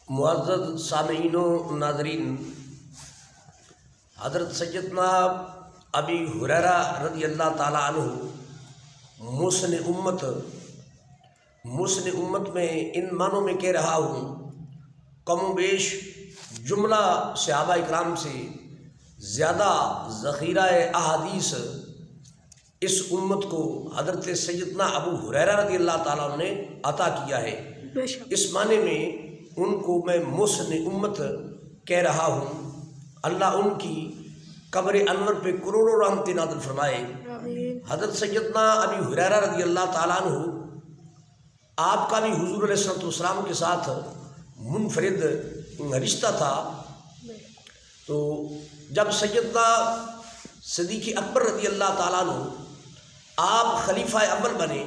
معزز سامعین و ناظرین، حضرت سیدنا ابی ہریرہ رضی اللہ تعالیٰ عنہ محسن امت میں ان معنوں میں کہہ رہا ہوں، کم و بیش جملہ صحابہ اکرام سے زیادہ ذخیرہ احادیث اس امت کو حضرت سیدنا ابو ہریرہ رضی اللہ تعالیٰ عنہ نے عطا کیا ہے۔ اس معنی میں ان کو میں محسن امت کہہ رہا ہوں۔ اللہ ان کی قبر انور پہ کروڑوں رحمتیں نازل فرمائے۔ حضرت سیدنا ابی ہریرہ رضی اللہ تعالیٰ عنہ آپ کا بھی حضور علیہ السلام کے ساتھ منفرد رشتہ تھا۔ تو جب سیدنا صدیق اکبر رضی اللہ تعالیٰ عنہ آپ خلیفہ اول بنے،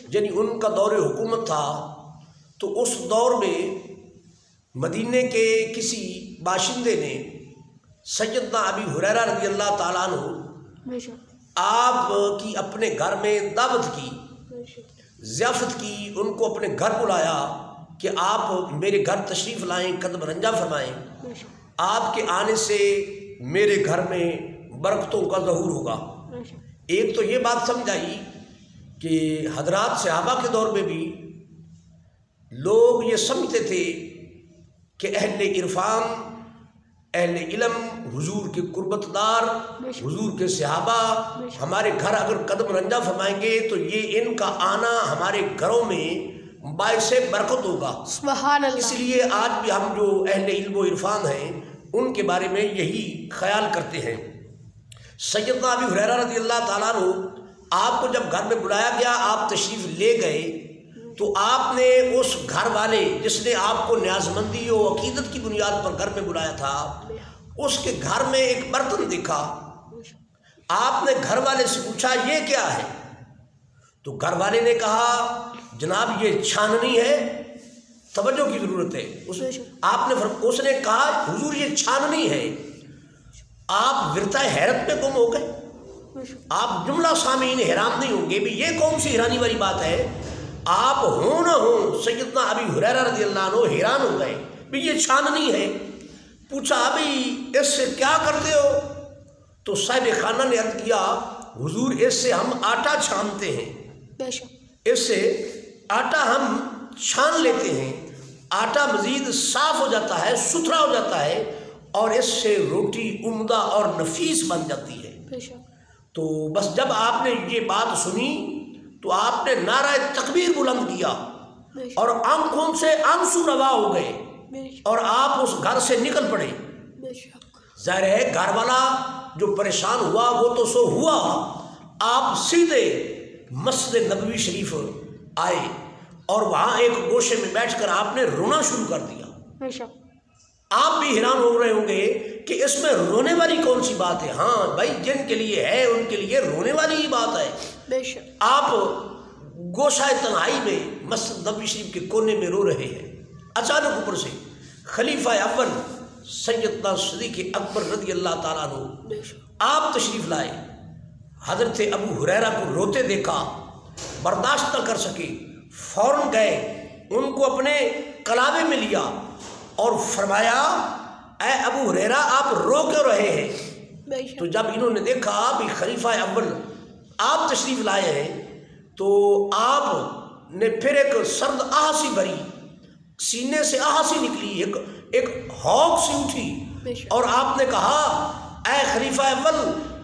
یعنی ان کا دور حکومت تھا، تو اس دور میں مدینے کے کسی باشندے نے سیدنا ابی ہریرہ رضی اللہ تعالیٰ عنہ آپ کی اپنے گھر میں دعوت کی، ضیافت کی، ان کو اپنے گھر بلایا کہ آپ میرے گھر تشریف لائیں، قدم رنجہ فرمائیں، آپ کے آنے سے میرے گھر میں برکتوں کا ظہور ہوگا۔ ایک تو یہ بات سمجھائی کہ حضرات صحابہ کے دور میں بھی لوگ یہ سمجھتے تھے کہ اہل عرفان، اہل علم، حضور کے قربت دار، حضور کے صحابہ ہمارے گھر اگر قدم رنجہ فرمائیں گے تو یہ ان کا آنا ہمارے گھروں میں باعث برکت ہوگا۔ سبحان اللہ۔ اس لیے آج بھی ہم جو اہل علم و عرفان ہیں ان کے بارے میں یہی خیال کرتے ہیں۔ سیدنا ابی ہریرہ رضی اللہ تعالیٰ عنہ آپ کو جب گھر میں بلایا گیا، آپ تشریف لے گئے، تو آپ نے اس گھر والے جس نے آپ کو نیاز مندی و عقیدت کی بنیاد پر گھر میں بلایا تھا، اس کے گھر میں ایک برتن دیکھا۔ آپ نے گھر والے سے پوچھا یہ کیا ہے؟ تو گھر والے نے کہا جناب یہ چھاننی ہے، توجہ کی ضرورت ہے۔ اس نے کہا حضور یہ چھاننی ہے۔ آپ ورثہ حیرت میں گم ہو گئے۔ آپ جملہ سامعین حیران نہیں ہوں گے بھی یہ کون سی حیرانی والی بات ہے؟ آپ ہوں نہ ہوں سیدنا ابی ہریرہ رضی اللہ عنہ حیران ہو گئے بھی یہ چھاننی ہے۔ پوچھا ابھی اس سے کیا کرتے ہو؟ تو صاحب خانہ نے عرض کیا حضور اس سے ہم آٹا چھانتے ہیں، اس سے آٹا ہم چھان لیتے ہیں، آٹا مزید صاف ہو جاتا ہے، ستھرا ہو جاتا ہے، اور اس سے روٹی عمدہ اور نفیس بن جاتی ہے۔ تو بس جب آپ نے یہ بات سنی تو آپ نے نعرہ تکبیر بلند کیا اور آنکھوں سے آنسو روا ہو گئے اور آپ اس گھر سے نکل پڑے۔ ظاہر ہے گھر والا جو پریشان ہوا وہ تو سو ہوا، آپ سیدھے مسجد نبوی شریف آئے اور وہاں ایک گوشے میں بیٹھ کر آپ نے رونا شروع کر دیا۔ آپ بھی حیران ہو رہے ہوں گے کہ اس میں رونے والی کون سی بات ہے؟ ہاں بھائی، جن کے لیے ہے ان کے لیے رونے والی ہی بات ہے۔ آپ گوشہ تنہائی میں مسجد نبوی شریف کے کونے میں رو رہے ہیں، اچانک اوپر سے خلیفہ اول سیدنا صدیق اکبر رضی اللہ تعالیٰ عنہ آپ تشریف لائے۔ حضرت ابو ہریرہ کو روتے دیکھا، برداشت نہ کر سکے، فوراً گئے، ان کو اپنے کلابے میں لیا اور فرمایا اے ابو ہریرہ آپ رو کیوں رہے ہیں؟ تو جب انہوں نے دیکھا بھی خلیفہ اول آپ تشریف لائے ہیں تو آپ نے پھر ایک سرد آہ سی بھری، سینے سے آہ سی نکلی، ایک ہوک سی اٹھی اور آپ نے کہا اے خلیفہ اول،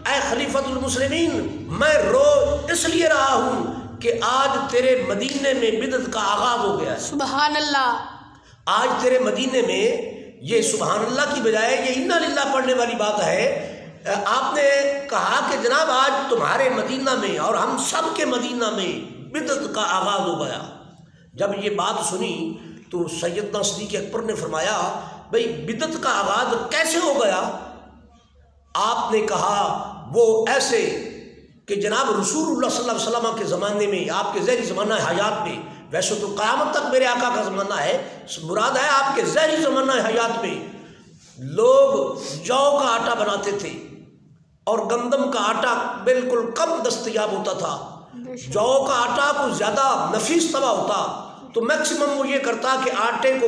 اے خلیفۃ المسلمین، میں رو اس لیے رہا ہوں کہ آج تیرے مدینے میں بدعت کا آغاز ہو گیا ہے۔ سبحان اللہ۔ آج تیرے مدینے میں یہ سبحان اللہ کی بجائے یہ انا للہ پڑھنے والی بات ہے۔ آپ نے کہا کہ جناب آج تمہارے مدینہ میں اور ہم سب کے مدینہ میں بدعت کا آغاز ہو گیا۔ جب یہ بات سنی تو سیدنا صدیق اکبر نے فرمایا بھئی بدعت کا آغاز کیسے ہو گیا؟ آپ نے کہا وہ ایسے کہ جناب رسول اللہ صلی اللہ علیہ وسلم کے زمانے میں، آپ کے ظاہری زمانہ حیات میں، ویسے تو قیامت تک میرے آقا کا زمانہ ہے، مراد ہے آپ کے ظاہری زمانہ حیات میں لوگ جو کا آٹا بناتے تھے اور گندم کا آٹا بالکل کم دستیاب ہوتا تھا۔ جو کا آٹا کو زیادہ نفیس طبع ہوتا تو میکسیمم وہ یہ کرتا کہ آٹے کو